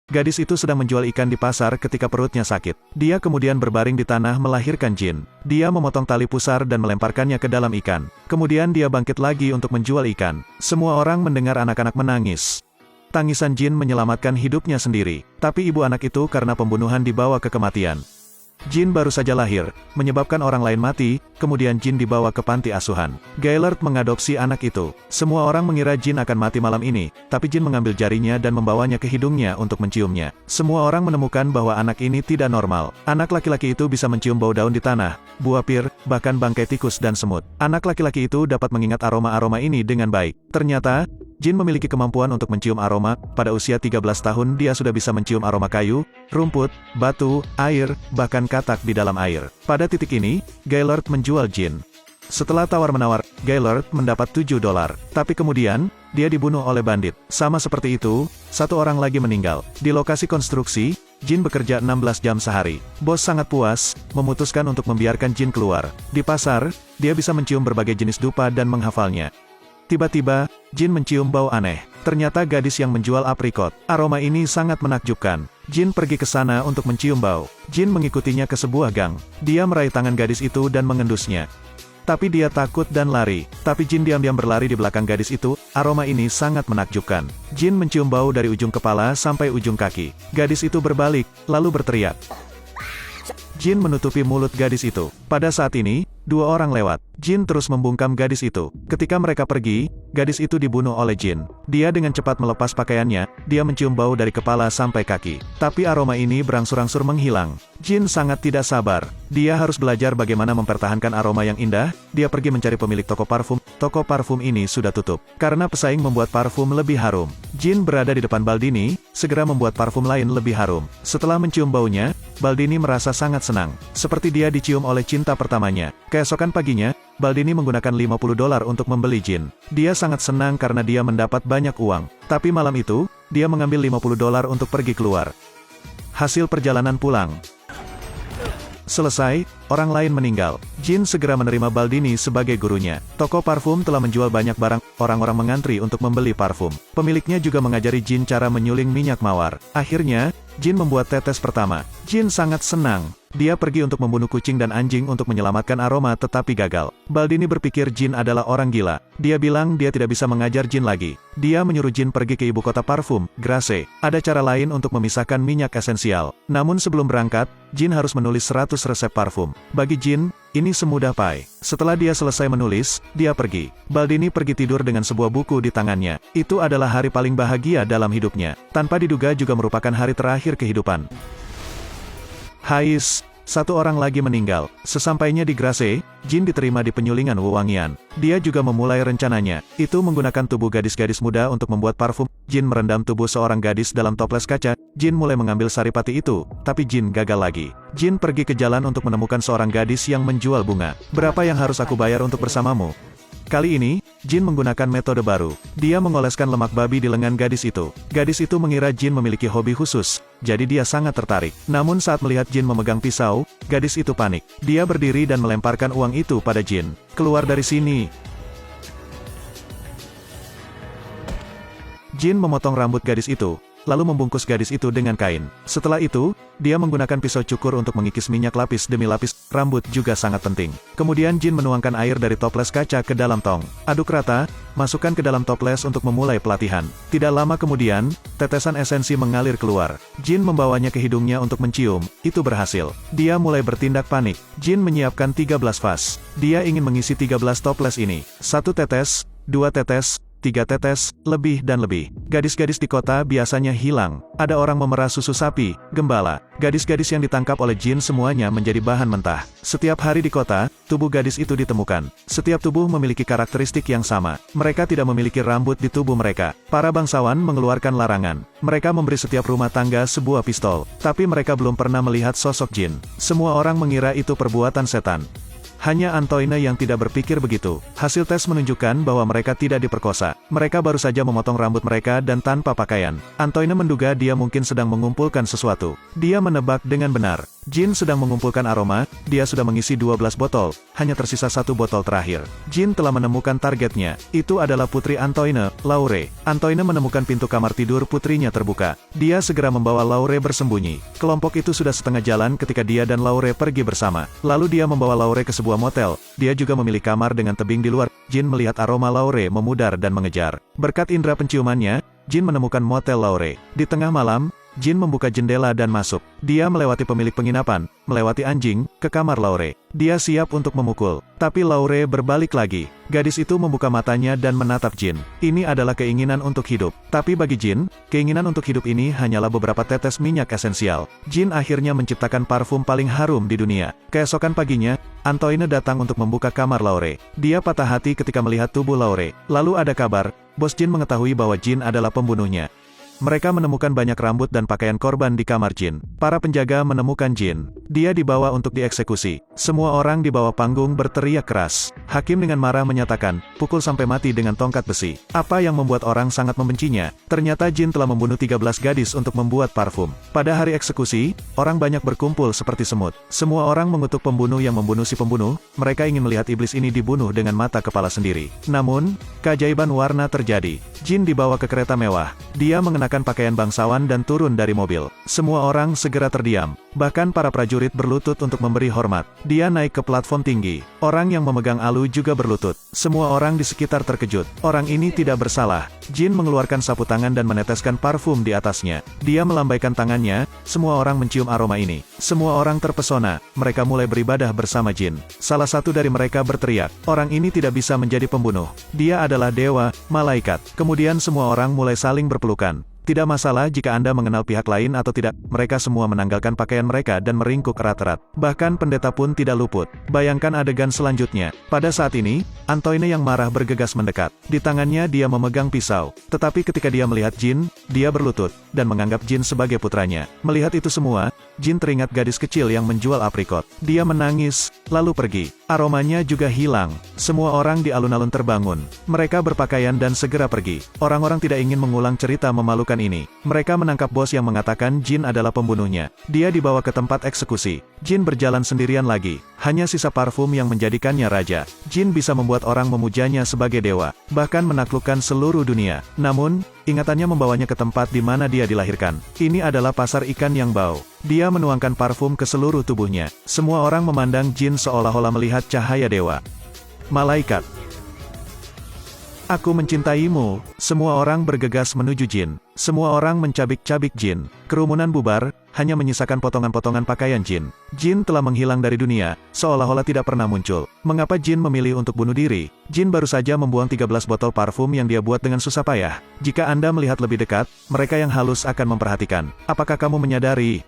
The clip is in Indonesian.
gadis itu sedang menjual ikan di pasar ketika perutnya sakit. Dia kemudian berbaring di tanah melahirkan jin. Dia memotong tali pusar dan melemparkannya ke dalam ikan. Kemudian dia bangkit lagi untuk menjual ikan. Semua orang mendengar anak-anak menangis. Tangisan jin menyelamatkan hidupnya sendiri. Tapi ibu anak itu karena pembunuhan dibawa ke kematian. Jin baru saja lahir, menyebabkan orang lain mati, kemudian Jin dibawa ke panti asuhan. Gaillard mengadopsi anak itu. Semua orang mengira Jin akan mati malam ini, tapi Jin mengambil jarinya dan membawanya ke hidungnya untuk menciumnya. Semua orang menemukan bahwa anak ini tidak normal. Anak laki-laki itu bisa mencium bau daun di tanah, buah pir, bahkan bangkai tikus dan semut. Anak laki-laki itu dapat mengingat aroma-aroma ini dengan baik. Ternyata, Jin memiliki kemampuan untuk mencium aroma. Pada usia 13 tahun dia sudah bisa mencium aroma kayu, rumput, batu, air, bahkan katak di dalam air. Pada titik ini, Gaillard menjual Jin. Setelah tawar-menawar, Gaillard mendapat $7. Tapi kemudian, dia dibunuh oleh bandit. Sama seperti itu, satu orang lagi meninggal. Di lokasi konstruksi, Jin bekerja 16 jam sehari. Bos sangat puas, memutuskan untuk membiarkan Jin keluar. Di pasar, dia bisa mencium berbagai jenis dupa dan menghafalnya. Tiba-tiba, Jin mencium bau aneh. Ternyata gadis yang menjual aprikot. Aroma ini sangat menakjubkan. Jin pergi ke sana untuk mencium bau. Jin mengikutinya ke sebuah gang. Dia meraih tangan gadis itu dan mengendusnya. Tapi dia takut dan lari. Tapi Jin diam-diam berlari di belakang gadis itu. Aroma ini sangat menakjubkan. Jin mencium bau dari ujung kepala sampai ujung kaki. Gadis itu berbalik, lalu berteriak. Jin menutupi mulut gadis itu. Pada saat ini, dua orang lewat. Jin terus membungkam gadis itu. Ketika mereka pergi, gadis itu dibunuh oleh Jin. Dia dengan cepat melepas pakaiannya, dia mencium bau dari kepala sampai kaki. Tapi aroma ini berangsur-angsur menghilang. Jin sangat tidak sabar. Dia harus belajar bagaimana mempertahankan aroma yang indah. Dia pergi mencari pemilik toko parfum. Toko parfum ini sudah tutup. Karena pesaing membuat parfum lebih harum. Jin berada di depan Baldini, segera membuat parfum lain lebih harum. Setelah mencium baunya, Baldini merasa sangat senang. Seperti dia dicium oleh cinta pertamanya. Keesokan paginya, Baldini menggunakan $50 untuk membeli Jin. Dia sangat senang karena dia mendapat banyak uang. Tapi malam itu, dia mengambil $50 untuk pergi keluar. Hasil perjalanan pulang. Selesai, orang lain meninggal. Jin segera menerima Baldini sebagai gurunya. Toko parfum telah menjual banyak barang, orang-orang mengantri untuk membeli parfum. Pemiliknya juga mengajari Jin cara menyuling minyak mawar. Akhirnya, Jin membuat tetes pertama. Jin sangat senang. Dia pergi untuk membunuh kucing dan anjing untuk menyelamatkan aroma tetapi gagal. Baldini berpikir Jin adalah orang gila. Dia bilang dia tidak bisa mengajar Jin lagi. Dia menyuruh Jin pergi ke ibu kota parfum, Grasse. Ada cara lain untuk memisahkan minyak esensial. Namun sebelum berangkat, Jin harus menulis 100 resep parfum. Bagi Jin, ini semudah pai. Setelah dia selesai menulis, dia pergi. Baldini pergi tidur dengan sebuah buku di tangannya. Itu adalah hari paling bahagia dalam hidupnya. Tanpa diduga juga merupakan hari terakhir kehidupan. Hais, satu orang lagi meninggal. Sesampainya di Grasse, Jin diterima di penyulingan wewangian. Dia juga memulai rencananya. Itu menggunakan tubuh gadis-gadis muda untuk membuat parfum. Jin merendam tubuh seorang gadis dalam toples kaca. Jin mulai mengambil saripati itu, tapi Jin gagal lagi. Jin pergi ke jalan untuk menemukan seorang gadis yang menjual bunga. Berapa yang harus aku bayar untuk bersamamu? Kali ini, Jin menggunakan metode baru. Dia mengoleskan lemak babi di lengan gadis itu. Gadis itu mengira Jin memiliki hobi khusus, jadi dia sangat tertarik. Namun saat melihat Jin memegang pisau, gadis itu panik. Dia berdiri dan melemparkan uang itu pada Jin. Keluar dari sini. Jin memotong rambut gadis itu, lalu membungkus gadis itu dengan kain. Setelah itu, dia menggunakan pisau cukur untuk mengikis minyak lapis demi lapis. Rambut juga sangat penting. Kemudian Jin menuangkan air dari toples kaca ke dalam tong. Aduk rata, masukkan ke dalam toples untuk memulai pelatihan. Tidak lama kemudian, tetesan esensi mengalir keluar. Jin membawanya ke hidungnya untuk mencium. Itu berhasil. Dia mulai bertindak panik. Jin menyiapkan 13 vas. Dia ingin mengisi 13 toples ini. 1 tetes, 2 tetes, 3 tetes, lebih dan lebih. Gadis-gadis di kota biasanya hilang. Ada orang memerah susu sapi, gembala. Gadis-gadis yang ditangkap oleh Jin semuanya menjadi bahan mentah. Setiap hari di kota, tubuh gadis itu ditemukan. Setiap tubuh memiliki karakteristik yang sama. Mereka tidak memiliki rambut di tubuh mereka. Para bangsawan mengeluarkan larangan. Mereka memberi setiap rumah tangga sebuah pistol. Tapi mereka belum pernah melihat sosok Jin. Semua orang mengira itu perbuatan setan. Hanya Antoine yang tidak berpikir begitu. Hasil tes menunjukkan bahwa mereka tidak diperkosa. Mereka baru saja memotong rambut mereka dan tanpa pakaian. Antoine menduga dia mungkin sedang mengumpulkan sesuatu. Dia menebak dengan benar. Jin sedang mengumpulkan aroma, dia sudah mengisi 12 botol, hanya tersisa satu botol terakhir. Jin telah menemukan targetnya, itu adalah Putri Antoine, Laure. Antoine menemukan pintu kamar tidur putrinya terbuka. Dia segera membawa Laure bersembunyi. Kelompok itu sudah setengah jalan ketika dia dan Laure pergi bersama. Lalu dia membawa Laure ke sebuah motel, dia juga memilih kamar dengan tebing di luar. Jin melihat aroma Laure memudar dan mengejar. Berkat indera penciumannya, Jin menemukan motel Laure. Di tengah malam, Jin membuka jendela dan masuk. Dia melewati pemilik penginapan, melewati anjing, ke kamar Laure. Dia siap untuk memukul. Tapi Laure berbalik lagi. Gadis itu membuka matanya dan menatap Jin. Ini adalah keinginan untuk hidup. Tapi bagi Jin, keinginan untuk hidup ini hanyalah beberapa tetes minyak esensial. Jin akhirnya menciptakan parfum paling harum di dunia. Keesokan paginya, Antoine datang untuk membuka kamar Laure. Dia patah hati ketika melihat tubuh Laure. Lalu ada kabar, bos Jin mengetahui bahwa Jin adalah pembunuhnya. Mereka menemukan banyak rambut dan pakaian korban di kamar Jin. Para penjaga menemukan Jin. Dia dibawa untuk dieksekusi. Semua orang di bawah panggung berteriak keras. Hakim dengan marah menyatakan, pukul sampai mati dengan tongkat besi. Apa yang membuat orang sangat membencinya? Ternyata Jin telah membunuh 13 gadis untuk membuat parfum. Pada hari eksekusi, orang banyak berkumpul seperti semut. Semua orang mengutuk pembunuh yang membunuh si pembunuh. Mereka ingin melihat iblis ini dibunuh dengan mata kepala sendiri. Namun, keajaiban warna terjadi. Jin dibawa ke kereta mewah. Dia mengenakan pakaian bangsawan dan turun dari mobil. Semua orang segera terdiam. Bahkan para prajurit berlutut untuk memberi hormat. Dia naik ke platform tinggi. Orang yang memegang alu juga berlutut. Semua orang di sekitar terkejut. Orang ini tidak bersalah. Jin mengeluarkan sapu tangan dan meneteskan parfum di atasnya. Dia melambaikan tangannya, semua orang mencium aroma ini. Semua orang terpesona. Mereka mulai beribadah bersama Jin. Salah satu dari mereka berteriak, orang ini tidak bisa menjadi pembunuh. Dia adalah dewa, malaikat. Kemudian semua orang mulai saling berpelukan. Tidak masalah jika Anda mengenal pihak lain atau tidak, mereka semua menanggalkan pakaian mereka dan meringkuk erat-erat. Bahkan pendeta pun tidak luput. Bayangkan adegan selanjutnya. Pada saat ini, Antoine yang marah bergegas mendekat. Di tangannya dia memegang pisau. Tetapi ketika dia melihat Jin, dia berlutut, dan menganggap Jin sebagai putranya. Melihat itu semua, Jin teringat gadis kecil yang menjual aprikot. Dia menangis, lalu pergi. Aromanya juga hilang. Semua orang di alun-alun terbangun. Mereka berpakaian dan segera pergi. Orang-orang tidak ingin mengulang cerita memalukan ini. Mereka menangkap bos yang mengatakan Jin adalah pembunuhnya. Dia dibawa ke tempat eksekusi. Jin berjalan sendirian lagi. Hanya sisa parfum yang menjadikannya raja. Jin bisa membuat orang memujanya sebagai dewa, bahkan menaklukkan seluruh dunia. Namun, ingatannya membawanya ke tempat di mana dia dilahirkan. Ini adalah pasar ikan yang bau. Dia menuangkan parfum ke seluruh tubuhnya. Semua orang memandang Jin seolah-olah melihat cahaya dewa. Malaikat. Aku mencintaimu. Semua orang bergegas menuju Jin. Semua orang mencabik-cabik Jin. Kerumunan bubar, hanya menyisakan potongan-potongan pakaian Jin. Jin telah menghilang dari dunia, seolah-olah tidak pernah muncul. Mengapa Jin memilih untuk bunuh diri? Jin baru saja membuang 13 botol parfum yang dia buat dengan susah payah. Jika Anda melihat lebih dekat, mereka yang halus akan memperhatikan. Apakah kamu menyadari?